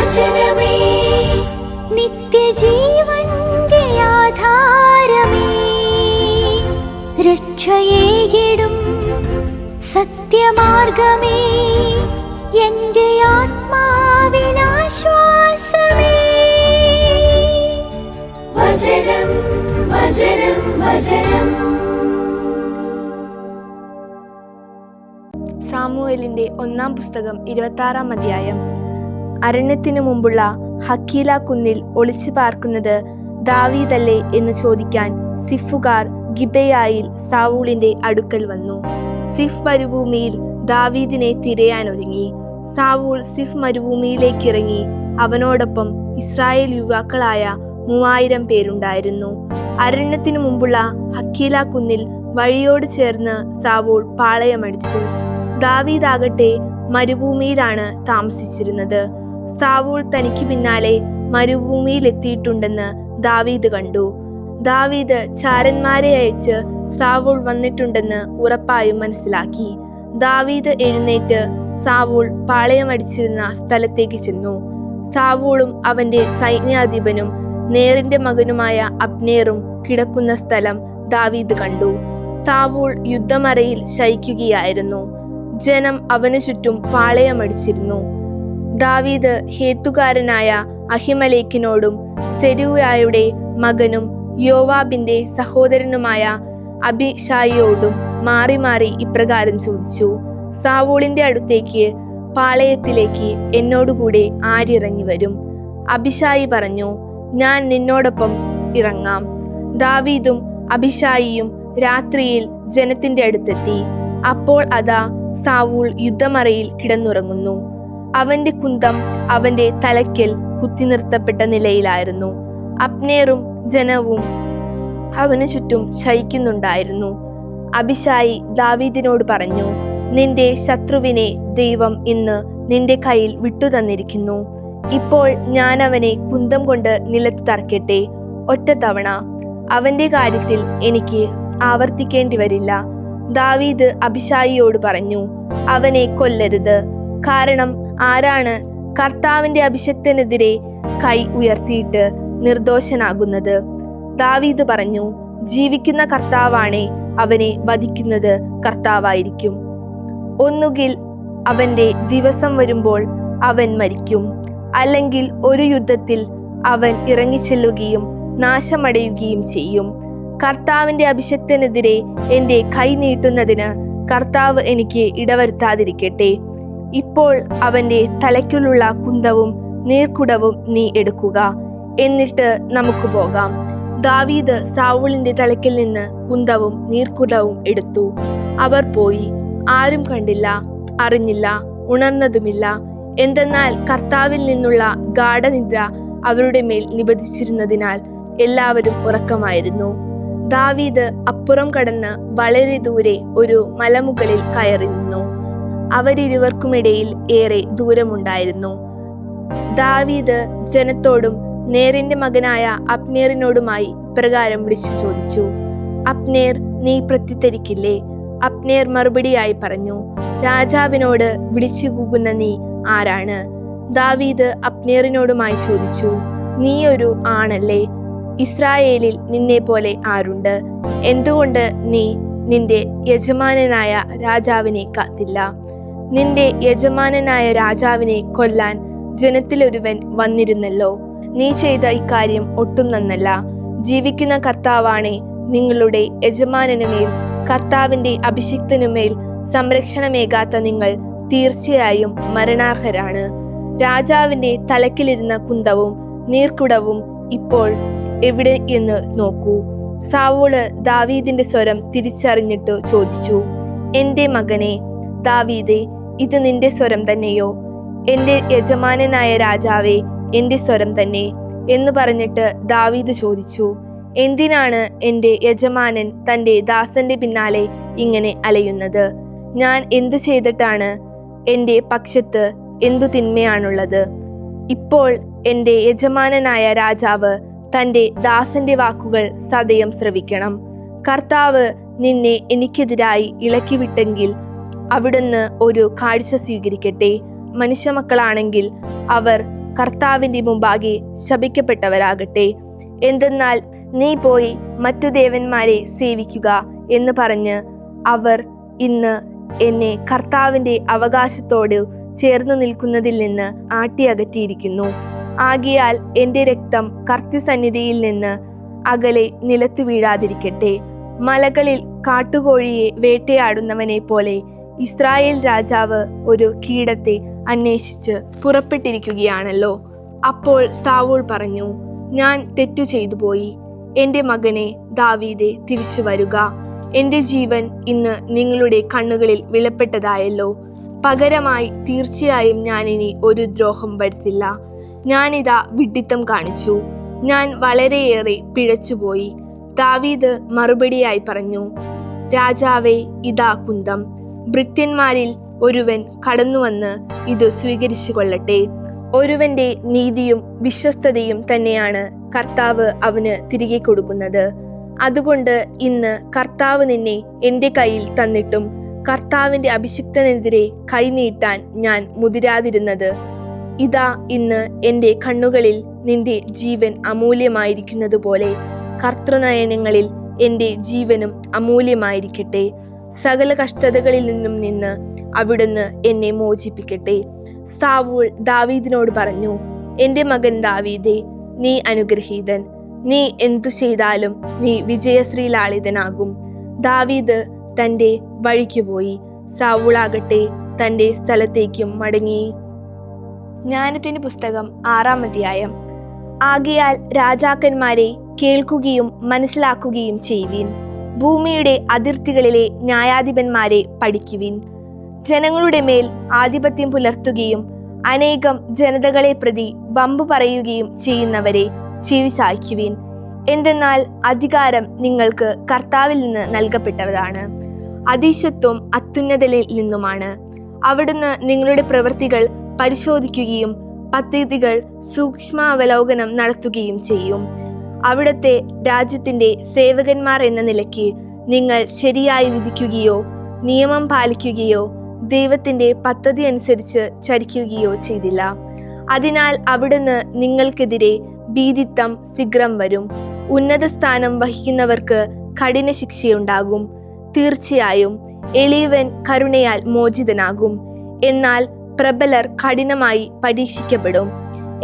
വചനമേ നിത്യജീവന്റെ ആധാരമേ, രക്ഷയേകിടും സത്യമാർഗമേ, എന്റെ ആത്മാവിനാശ്വാസമേ. വചനം വചനം വചനം. സാമുവേലിന്റെ 1-ാം പുസ്തകം 26-ാം അധ്യായം. അരണ്യത്തിനു മുമ്പുള്ള ഹക്കീല കുന്നിൽ ഒളിച്ചു പാർക്കുന്നത് ദാവീദല്ലേ എന്ന് ചോദിക്കാൻ സിഫുകാർ ഗിബെയായിൽ സാവൂളിന്റെ അടുക്കൽ വന്നു. സിഫ് മരുഭൂമിയിൽ ദാവീദിനെ തിരയാനൊരുങ്ങി. സാവൂൾ സിഫ് മരുഭൂമിയിലേക്കിറങ്ങി. അവനോടൊപ്പം ഇസ്രായേൽ യുവാക്കളായ 3000 പേരുണ്ടായിരുന്നു. അരണ്യത്തിനു മുമ്പുള്ള ഹക്കീല കുന്നിൽ വഴിയോട് ചേർന്ന് സാവൂൾ പാളയമടിച്ചു. ദാവീദാകട്ടെ മരുഭൂമിയിലാണ് താമസിച്ചിരുന്നത്. സാവൂൾ തനിക്ക് പിന്നാലെ മരുഭൂമിയിലെത്തിയിട്ടുണ്ടെന്ന് ദാവീദ് കണ്ടു. ദാവീദ് ചാരന്മാരെ അയച്ച് സാവൂൾ വന്നിട്ടുണ്ടെന്ന് ഉറപ്പായും മനസ്സിലാക്കി. ദാവീദ് എഴുന്നേറ്റ് സാവൂൾ പാളയമടിച്ചിരുന്ന സ്ഥലത്തേക്ക് ചെന്നു. സാവൂളും അവന്റെ സൈന്യാധിപനും നേറിന്റെ മകനുമായ അബ്നേറും കിടക്കുന്ന സ്ഥലം ദാവീദ് കണ്ടു. സാവൂൾ യുദ്ധമറയിൽ ശയിക്കുകയായിരുന്നു. ജനം അവനു ചുറ്റും പാളയമടിച്ചിരുന്നു. ദാവീദ് ഹേത്തുകാരനായ അഹിമലേക്കിനോടും സെരൂയായുടെ മകനും യോവാബിന്റെ സഹോദരനുമായ അബിഷായിയോടും മാറി മാറി ഇപ്രകാരം ചോദിച്ചു: സാവൂളിന്റെ അടുത്തേക്ക് പാളയത്തിലേക്ക് എന്നോടുകൂടെ ആരിറങ്ങി വരും? അബിഷായി പറഞ്ഞു: ഞാൻ നിന്നോടൊപ്പം ഇറങ്ങാം. ദാവീദും അബിഷായിയും രാത്രിയിൽ ജനത്തിന്റെ അടുത്തെത്തി. അപ്പോൾ അതാ സാവൂൾ യുദ്ധമറയിൽ കിടന്നുറങ്ങുന്നു. അവന്റെ കുന്തം അവന്റെ തലയ്ക്കൽ കുത്തി നിർത്തപ്പെട്ട നിലയിലായിരുന്നു. അബ്നേറും ജനവും അവനു ചുറ്റും ശയിക്കുന്നുണ്ടായിരുന്നു. അബിഷായി ദാവീദിനോട് പറഞ്ഞു: നിന്റെ ശത്രുവിനെ ദൈവം ഇന്ന് നിന്റെ കയ്യിൽ വിട്ടുതന്നിരിക്കുന്നു. ഇപ്പോൾ ഞാൻ അവനെ കുന്തം കൊണ്ട് നിലത്ത് തറക്കട്ടെ. ഒറ്റത്തവണ അവന്റെ കാര്യത്തിൽ എനിക്ക് ആവർത്തിക്കേണ്ടി വരില്ല. ദാവീദ് അബിഷായിയോട് പറഞ്ഞു: അവനെ കൊല്ലരുത്. കാരണം ആരാണ് കർത്താവിന്റെ അഭിഷിക്തനെതിരെ കൈ ഉയർത്തിയിട്ട് നിർദോഷനാകുന്നത്? ദാവീദ് പറഞ്ഞു: ജീവിക്കുന്ന കർത്താവാണേ അവനെ വധിക്കുന്നത് കർത്താവായിരിക്കും. ഒന്നുകിൽ അവന്റെ ദിവസം വരുമ്പോൾ അവൻ മരിക്കും, അല്ലെങ്കിൽ ഒരു യുദ്ധത്തിൽ അവൻ ഇറങ്ങിച്ചെല്ലുകയും നാശമടയുകയും ചെയ്യും. കർത്താവിന്റെ അഭിഷിക്തനെതിരെ എന്റെ കൈ നീട്ടുന്നതിന് കർത്താവ് എനിക്ക് ഇടവരുത്താതിരിക്കട്ടെ. ഇപ്പോൾ അവന്റെ തലയ്ക്കുള്ള കുന്തവും നീർക്കുടവും നീ എടുക്കുക, എന്നിട്ട് നമുക്ക് പോകാം. ദാവീദ് സാവൂളിന്റെ തലയ്ക്കിൽ നിന്ന് കുന്തവും നീർക്കുടവും എടുത്തു. അവർ പോയി. ആരും കണ്ടില്ല, അറിഞ്ഞില്ല, ഉണർന്നതുമില്ല. എന്തെന്നാൽ കർത്താവിൽ നിന്നുള്ള ഗാഢനിദ്ര അവരുടെ മേൽ നിബന്ധിച്ചിരുന്നതിനാൽ എല്ലാവരും ഉറക്കമായിരുന്നു. ദാവീദ് അപ്പുറം കടന്ന് വളരെ ദൂരെ ഒരു മലമുകളിൽ കയറി നിന്നു. അവരിരുവർക്കുമിടയിൽ ഏറെ ദൂരമുണ്ടായിരുന്നു. ദാവീദ് ജനത്തോടും നേറിന്റെ മകനായ അബ്നേറിനോടുമായി ഇപ്രകാരം വിളിച്ചു ചോദിച്ചു: അബ്നേർ, നീ പ്രത്യുത്തരിക്കില്ലേ? അബ്നേർ മറുപടിയായി പറഞ്ഞു: രാജാവിനോട് വിളിച്ചു കൂകുന്ന നീ ആരാണ്? ദാവീദ് അബ്നേറിനോടുമായി ചോദിച്ചു: നീ ഒരു ആണല്ലേ? ഇസ്രായേലിൽ നിന്നെ പോലെ ആരുണ്ട്? എന്തുകൊണ്ട് നീ നിന്റെ യജമാനനായ രാജാവിനെ കാത്തില്ല? നിന്റെ യജമാനനായ രാജാവിനെ കൊല്ലാൻ ജനത്തിലൊരുവൻ വന്നിരുന്നല്ലോ. നീ ചെയ്ത ഇക്കാര്യം ഒട്ടും നന്നല്ല. ജീവിക്കുന്ന കർത്താവാണേ നിങ്ങളുടെ യജമാനനുമേൽ കർത്താവിന്റെ അഭിഷിക്തനുമേൽ സംരക്ഷണമേകാത്ത നിങ്ങൾ തീർച്ചയായും മരണാർഹരാണ്. രാജാവിന്റെ തലക്കിലിരുന്ന കുന്തവും നീർക്കുടവും ഇപ്പോൾ എവിടെ എന്ന് നോക്കൂ. സാവൂള് ദാവീദിന്റെ സ്വരം തിരിച്ചറിഞ്ഞിട്ട് ചോദിച്ചു: എന്റെ മകനെ ദാവീദേ, ഇത് നിന്റെ സ്വരം തന്നെയോ? എന്റെ യജമാനനായ രാജാവേ, എന്റെ സ്വരം തന്നെ എന്ന് പറഞ്ഞിട്ട് ദാവീദ് ചോദിച്ചു: എന്തിനാണ് എന്റെ യജമാനൻ തന്റെ ദാസന്റെ പിന്നാലെ ഇങ്ങനെ അലയുന്നത്? ഞാൻ എന്തു ചെയ്തിട്ടാണ്? എന്റെ പക്ഷത്ത് എന്തു തിന്മയാണുള്ളത്? ഇപ്പോൾ എന്റെ യജമാനനായ രാജാവ് തന്റെ ദാസന്റെ വാക്കുകൾ സദയം ശ്രവിക്കണം. കർത്താവ് നിന്നെ എനിക്കെതിരായി ഇളക്കിവിട്ടെങ്കിൽ അവിടുന്ന് ഒരു കാഴ്ച സ്വീകരിക്കട്ടെ. മനുഷ്യമക്കളാണെങ്കിൽ അവർ കർത്താവിൻ്റെ മുമ്പാകെ ശപിക്കപ്പെട്ടവരാകട്ടെ. എന്തെന്നാൽ നീ പോയി മറ്റു ദേവന്മാരെ സേവിക്കുക എന്ന് പറഞ്ഞ് അവർ ഇന്ന് എന്നെ കർത്താവിൻ്റെ അവകാശത്തോട് ചേർന്നു നിൽക്കുന്നതിൽ നിന്ന് ആട്ടിയകറ്റിയിരിക്കുന്നു. ആകയാൽ എൻ്റെ രക്തം കർത്തൃസന്നിധിയിൽ നിന്ന് അകലെ നിലത്തു വീഴാതിരിക്കട്ടെ. മലകളിൽ കാട്ടുകോഴിയെ വേട്ടയാടുന്നവനെ പോലെ ഇസ്രായേൽ രാജാവ് ഒരു കീടത്തെ അന്വേഷിച്ച് പുറപ്പെട്ടിരിക്കുകയാണല്ലോ. അപ്പോൾ സാവൂൾ പറഞ്ഞു, ഞാൻ തെറ്റു ചെയ്തു പോയി. എൻ്റെ മകനെ ദാവീദേ, തിരിച്ചു വരുക. എൻ്റെ ജീവൻ ഇന്ന് നിങ്ങളുടെ കണ്ണുകളിൽ വിലപ്പെട്ടതായല്ലോ. പകരമായി തീർച്ചയായും ഞാനിനി ഒരു ദ്രോഹം വരുത്തില്ല. ഞാനിതാ വിഡ്ഢിത്തം കാണിച്ചു. ഞാൻ വളരെയേറെ പിഴച്ചുപോയി. ദാവീദ് മറുപടിയായി പറഞ്ഞു, രാജാവേ, ഇതാ കുന്തം. ഭൃത്യന്മാരിൽ ഒരുവൻ കടന്നുവന്ന് ഇത് സ്വീകരിച്ചു കൊള്ളട്ടെ. ഒരുവന്റെ നീതിയും വിശ്വസ്തതയും തന്നെയാണ് കർത്താവ് അവന് തിരികെ കൊടുക്കുന്നത്. അതുകൊണ്ട് ഇന്ന് കർത്താവ് നിന്നെ എൻ്റെ കയ്യിൽ തന്നിട്ടും കർത്താവിൻ്റെ അഭിഷിക്തനെതിരെ കൈനീട്ടാൻ ഞാൻ മുതിരാതിരുന്നത്. ഇതാ ഇന്ന് എൻ്റെ കണ്ണുകളിൽ നിന്റെ ജീവൻ അമൂല്യമായിരിക്കുന്നത് പോലെ കർത്തൃനയനങ്ങളിൽ എൻ്റെ ജീവനും അമൂല്യമായിരിക്കട്ടെ. സകല കഷ്ടതകളിൽ നിന്ന് അവിടുന്ന് എന്നെ മോചിപ്പിക്കട്ടെ. സാവൂൾ ദാവീദിനോട് പറഞ്ഞു, എൻ്റെ മകൻ ദാവീദേ, നീ അനുഗ്രഹീതൻ. നീ എന്തു ചെയ്താലും നീ വിജയശ്രീലാളിതനാകും. ദാവീദ് തൻ്റെ വഴിക്ക് പോയി. സാവൂളാകട്ടെ തൻ്റെ സ്ഥലത്തേക്കും മടങ്ങി. ജ്ഞാനത്തിൻ്റെ പുസ്തകം 6-ാം അധ്യായം. ആകയാൽ രാജാക്കന്മാരെ കേൾക്കുകയും മനസ്സിലാക്കുകയും ചെയ്യുവിൻ. ഭൂമിയുടെ അതിർത്തികളിലെ ന്യായാധിപന്മാരെ പഠിക്കുവിൻ. ജനങ്ങളുടെ മേൽ ആധിപത്യം പുലർത്തുകയും അനേകം ജനതകളെ പ്രതി വമ്പു പറയുകയും ചെയ്യുന്നവരെ ചെവി ചായ്ക്കുവിൻ. എന്തെന്നാൽ അധികാരം നിങ്ങൾക്ക് കർത്താവിൽ നിന്ന് നൽകപ്പെട്ടതാണ്. അതിശത്വം അത്യുന്നതനിൽ നിന്നുമാണ്. അവിടുന്ന് നിങ്ങളുടെ പ്രവൃത്തികൾ പരിശോധിക്കുകയും പദ്ധതികൾ സൂക്ഷ്മാവലോകനം നടത്തുകയും ചെയ്യും. അവിടുത്തെ രാജ്യത്തിൻ്റെ സേവകന്മാർ എന്ന നിലയ്ക്ക് നിങ്ങൾ ശരിയായി വിധിക്കുകയോ നിയമം പാലിക്കുകയോ ദൈവത്തിൻ്റെ പദ്ധതി അനുസരിച്ച് ചരിക്കുകയോ ചെയ്തില്ല. അതിനാൽ അവിടുന്ന് നിങ്ങൾക്കെതിരെ ഭീതിത്വം ശീഘ്രം വരും. ഉന്നത സ്ഥാനം വഹിക്കുന്നവർക്ക് കഠിന ശിക്ഷയുണ്ടാകും. തീർച്ചയായും എളിയവൻ കരുണയാൽ മോചിതനാകും. എന്നാൽ പ്രബലർ കഠിനമായി പരീക്ഷിക്കപ്പെടും.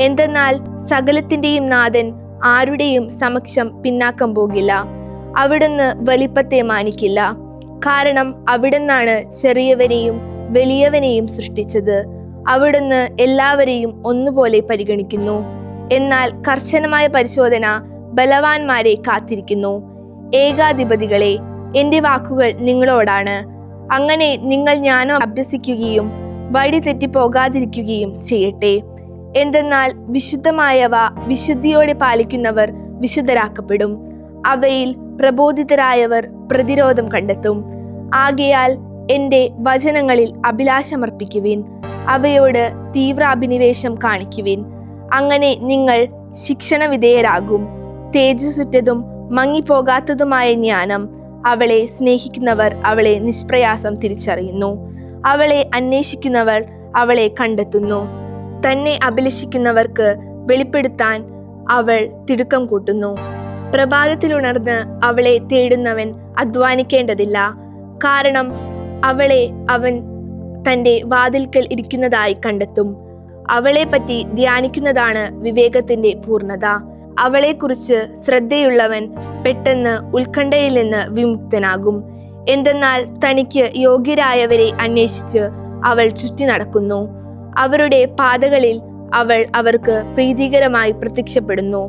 എന്തെന്നാൽ സകലത്തിൻ്റെയും നാഥൻ ആരുടെയും സമക്ഷം പിന്നാക്കം പോകില്ല. അവിടുന്ന് വലിപ്പത്തെ മാനിക്കില്ല. കാരണം അവിടുന്നാണ് ചെറിയവനെയും വലിയവനെയും സൃഷ്ടിച്ചത്. അവിടുന്ന് എല്ലാവരെയും ഒന്നുപോലെ പരിഗണിക്കുന്നു. എന്നാൽ കർശനമായ പരിശോധന ബലവാന്മാരെ കാത്തിരിക്കുന്നു. ഏകാധിപതികളെ, എൻ്റെ വാക്കുകൾ നിങ്ങളോടാണ്. അങ്ങനെ നിങ്ങൾ ജ്ഞാനം അഭ്യസിക്കുകയും വഴി തെറ്റിപ്പോകാതിരിക്കുകയും ചെയ്യട്ടെ. എന്തെന്നാൽ വിശുദ്ധമായവ വിശുദ്ധിയോടെ പാലിക്കുന്നവർ വിശുദ്ധരാക്കപ്പെടും. അവയിൽ പ്രബോധിതരായവർ പ്രതിരോധം കണ്ടെത്തും. ആകയാൽ എൻ്റെ വചനങ്ങളിൽ അഭിലാഷമർപ്പിക്കുവിൻ. അവയോട് തീവ്ര അഭിനിവേശം കാണിക്കുവിൻ. അങ്ങനെ നിങ്ങൾ ശിക്ഷണ വിധേയരാകും. തേജസ്സുറ്റതും മങ്ങിപ്പോകാത്തതുമായ ജ്ഞാനം അവളെ സ്നേഹിക്കുന്നവർ അവളെ നിഷ്പ്രയാസം തിരിച്ചറിയുന്നു. അവളെ അന്വേഷിക്കുന്നവർ അവളെ കണ്ടെത്തുന്നു. തന്നെ അഭിലഷിക്കുന്നവർക്ക് വെളിപ്പെടുത്താൻ അവൾ തിടുക്കം കൂട്ടുന്നു. പ്രഭാതത്തിലുണർന്ന് അവളെ തേടുന്നവൻ അധ്വാനിക്കേണ്ടതില്ല. കാരണം അവളെ അവൻ തൻ്റെ വാതിൽക്കൽ ഇരിക്കുന്നതായി കണ്ടെത്തും. അവളെപ്പറ്റി ധ്യാനിക്കുന്നതാണ് വിവേകത്തിൻ്റെ പൂർണ്ണത. അവളെക്കുറിച്ച് ശ്രദ്ധയുള്ളവൻ പെട്ടെന്ന് ഉത്കണ്ഠയിൽ നിന്ന് വിമുക്തനാകും. എന്തെന്നാൽ തനിക്ക് യോഗ്യരായവരെ അന്വേഷിച്ച് അവൾ ചുറ്റി നടക്കുന്നു. അവരുടെ പാതകളിൽ അവൾ അവർക്ക് പ്രീതികരമായി പ്രത്യക്ഷപ്പെടുന്നു.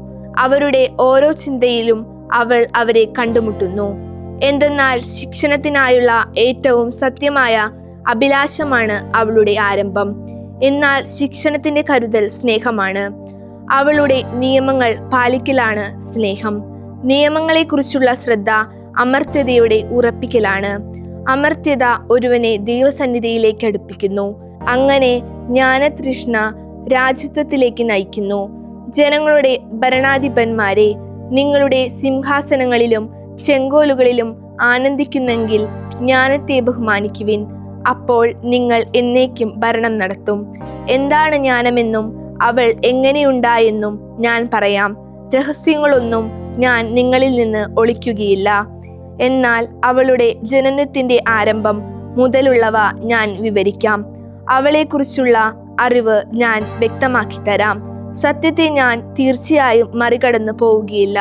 അവരുടെ ഓരോ ചിന്തയിലും അവൾ അവരെ കണ്ടുമുട്ടുന്നു. എന്തെന്നാൽ ശിക്ഷണത്തിനായുള്ള ഏറ്റവും സത്യമായ അഭിലാഷമാണ് അവളുടെ ആരംഭം. എന്നാൽ ശിക്ഷണത്തിന്റെ കരുതൽ സ്നേഹമാണ്. അവളുടെ നിയമങ്ങൾ പാലിക്കലാണ് സ്നേഹം. നിയമങ്ങളെക്കുറിച്ചുള്ള ശ്രദ്ധ അമർത്യതയുടെ ഉറപ്പിക്കലാണ്. അമർത്യത ഒരുവനെ ദൈവസന്നിധിയിലേക്ക് അടുപ്പിക്കുന്നു. അങ്ങനെ ജ്ഞാനതൃഷ്ണ രാജ്യത്വത്തിലേക്ക് നയിക്കുന്നു. ജനങ്ങളുടെ ഭരണാധിപന്മാരെ, നിങ്ങളുടെ സിംഹാസനങ്ങളിലും ചെങ്കോലുകളിലും ആനന്ദിക്കുന്നെങ്കിൽ ജ്ഞാനത്തെ ബഹുമാനിക്കുവിൻ. അപ്പോൾ നിങ്ങൾ എന്നേക്കും ഭരണം നടത്തും. എന്താണ് ജ്ഞാനമെന്നും അവൾ എങ്ങനെയുണ്ടായെന്നും ഞാൻ പറയാം. രഹസ്യങ്ങളൊന്നും ഞാൻ നിങ്ങളിൽ നിന്ന് ഒളിക്കുകയില്ല. എന്നാൽ അവളുടെ ജനനത്തിന്റെ ആരംഭം മുതലുള്ളവ ഞാൻ വിവരിക്കാം. അവളെക്കുറിച്ചുള്ള അറിവ് ഞാൻ വ്യക്തമാക്കി തരാം. സത്യത്തെ ഞാൻ തീർച്ചയായും മറികടന്നു പോവുകയില്ല.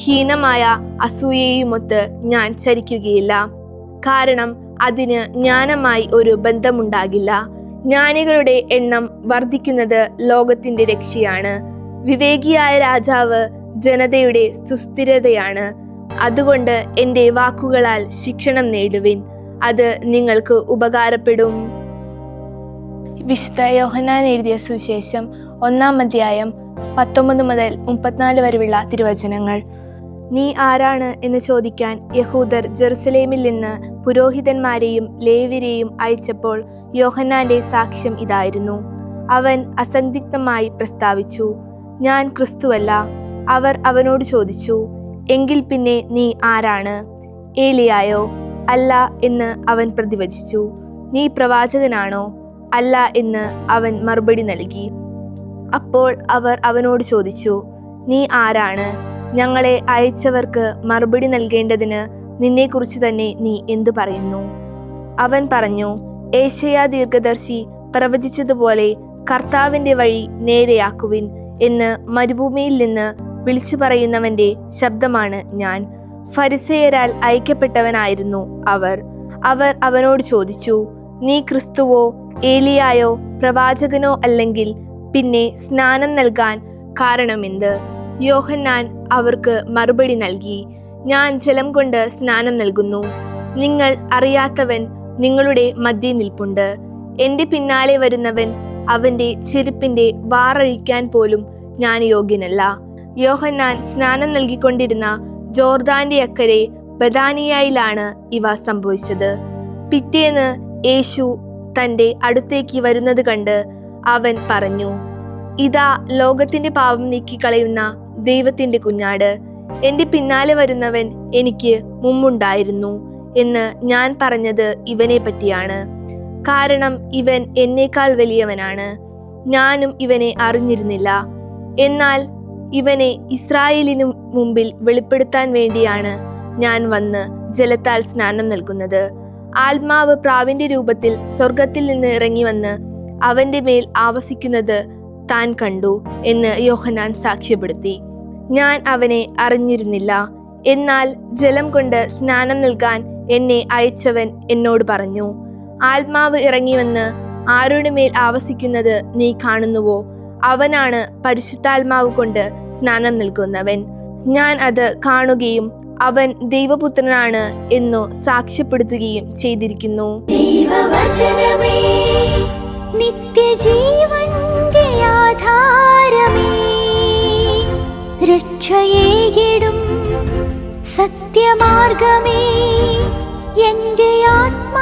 ഹീനമായ അസൂയയുമൊത്ത് ഞാൻ ചരിക്കുകയില്ല. കാരണം അതിന് ജ്ഞാനമായി ഒരു ബന്ധമുണ്ടാകില്ല. ജ്ഞാനികളുടെ എണ്ണം വർദ്ധിക്കുന്നത് ലോകത്തിന്റെ രക്ഷയാണ്. വിവേകിയായ രാജാവ് ജനതയുടെ സുസ്ഥിരതയാണ്. അതുകൊണ്ട് എൻ്റെ വാക്കുകളാൽ ശിക്ഷണം നേടുവിൻ, അത് നിങ്ങൾക്ക് ഉപകാരപ്പെടും. വിശുദ്ധ യോഹന്നാൻ എഴുതിയ സുവിശേഷം 1-ാം അധ്യായം 19 മുതൽ 34 വരെയുള്ള തിരുവചനങ്ങൾ. നീ ആരാണ് എന്ന് ചോദിക്കാൻ യഹൂദർ ജെറുസലേമിൽ നിന്ന് പുരോഹിതന്മാരെയും ലേവ്യരെയും അയച്ചപ്പോൾ യോഹന്നാന്റെ സാക്ഷ്യം ഇതായിരുന്നു. അവൻ അസന്ദിഗ്ധമായി പ്രസ്താവിച്ചു, ഞാൻ ക്രിസ്തുവല്ല. അവർ അവനോട് ചോദിച്ചു, എങ്കിൽ പിന്നെ നീ ആരാണ്? ഏലിയായോ? അല്ല എന്ന് അവൻ പ്രതിവചിച്ചു. നീ പ്രവാചകനാണോ? അല്ല എന്ന് അവൻ മറുപടി നൽകി. അപ്പോൾ അവർ അവനോട് ചോദിച്ചു, നീ ആരാണ്? ഞങ്ങളെ അയച്ചവർക്ക് മറുപടി നൽകേണ്ടതിന് നിന്നെക്കുറിച്ച് തന്നെ നീ എന്തു പറയുന്നു? അവൻ പറഞ്ഞു, ഏശയ്യാ ദീർഘദർശി പ്രവചിച്ചതുപോലെ കർത്താവിൻ്റെ വഴി നേരെയാക്കുവിൻ എന്ന് മരുഭൂമിയിൽ നിന്ന് വിളിച്ചു പറയുന്നവന്റെ ശബ്ദമാണ് ഞാൻ. ഫരിസേയരാൽ അയക്കപ്പെട്ടവനായിരുന്നു അവർ. അവർ അവനോട് ചോദിച്ചു, നീ ക്രിസ്തുവോ ഏലിയായോ പ്രവാചകനോ അല്ലെങ്കിൽ പിന്നെ സ്നാനം നൽകാൻ കാരണമെന്ത്? യോഹന്നാൻ അവർക്ക് മറുപടി നൽകി, ഞാൻ ജലം കൊണ്ട് സ്നാനം നൽകുന്നു. നിങ്ങൾ അറിയാത്തവൻ നിങ്ങളുടെ മധ്യേ നിൽപ്പുണ്ട്. എൻ്റെ പിന്നാലെ വരുന്നവൻ അവൻ്റെ ചെരുപ്പിൻ്റെ വാറഴിക്കാൻ പോലും ഞാൻ യോഗ്യനല്ല. യോഹന്നാൻ സ്നാനം നൽകിക്കൊണ്ടിരുന്ന ജോർദാന്റെ അക്കരെ ബഥാനിയയിലാണ് ഇവ സംഭവിച്ചത്. പിറ്റേന്ന് യേശു തൻ്റെ അടുത്തേക്ക് വരുന്നത് കണ്ട് അവൻ പറഞ്ഞു, ഇതാ ലോകത്തിന്റെ പാപം നീക്കിക്കളയുന്ന ദൈവത്തിന്റെ കുഞ്ഞാട്. എൻ്റെ പിന്നാലെ വരുന്നവൻ എനിക്ക് മുമ്പുണ്ടായിരുന്നു എന്ന് ഞാൻ പറഞ്ഞത് ഇവനെ പറ്റിയാണ്. കാരണം ഇവൻ എന്നേക്കാൾ വലിയവനാണ്. ഞാനും ഇവനെ അറിഞ്ഞിരുന്നില്ല. എന്നാൽ ഇവനെ ഇസ്രായേലിനു മുമ്പിൽ വെളിപ്പെടുത്താൻ വേണ്ടിയാണ് ഞാൻ വന്ന് ജലത്താൽ സ്നാനം നൽകുന്നത്. ആത്മാവ് പ്രാവിന്റെ രൂപത്തിൽ സ്വർഗത്തിൽ നിന്ന് ഇറങ്ങി വന്ന് അവന്റെ മേൽ ആവസിക്കുന്നത് താൻ കണ്ടു എന്ന് യോഹന്നാൻ സാക്ഷ്യപ്പെടുത്തി. ഞാൻ അവനെ അറിഞ്ഞിരുന്നില്ല. എന്നാൽ ജലം കൊണ്ട് സ്നാനം നൽകാൻ എന്നെ അയച്ചവൻ എന്നോട് പറഞ്ഞു, ആത്മാവ് ഇറങ്ങി വന്ന് ആരുടെ മേൽ ആവസിക്കുന്നത് നീ കാണുന്നുവോ, അവനാണ് പരിശുദ്ധാത്മാവ് കൊണ്ട് സ്നാനം നൽകുന്നവൻ. ഞാൻ അത് കാണുകയും അവൻ ദൈവപുത്രനാണ് എന്നു സാക്ഷ്യപ്പെടുത്തുകയും ചെയ്തിരിക്കുന്നു. ദൈവവചനമേ, നിത്യജീവന്റെ ആധാരമേ, രക്ഷയേകിടും സത്യമാർഗമേ, എന്റെ ആത്മാവിനാശ്വാസം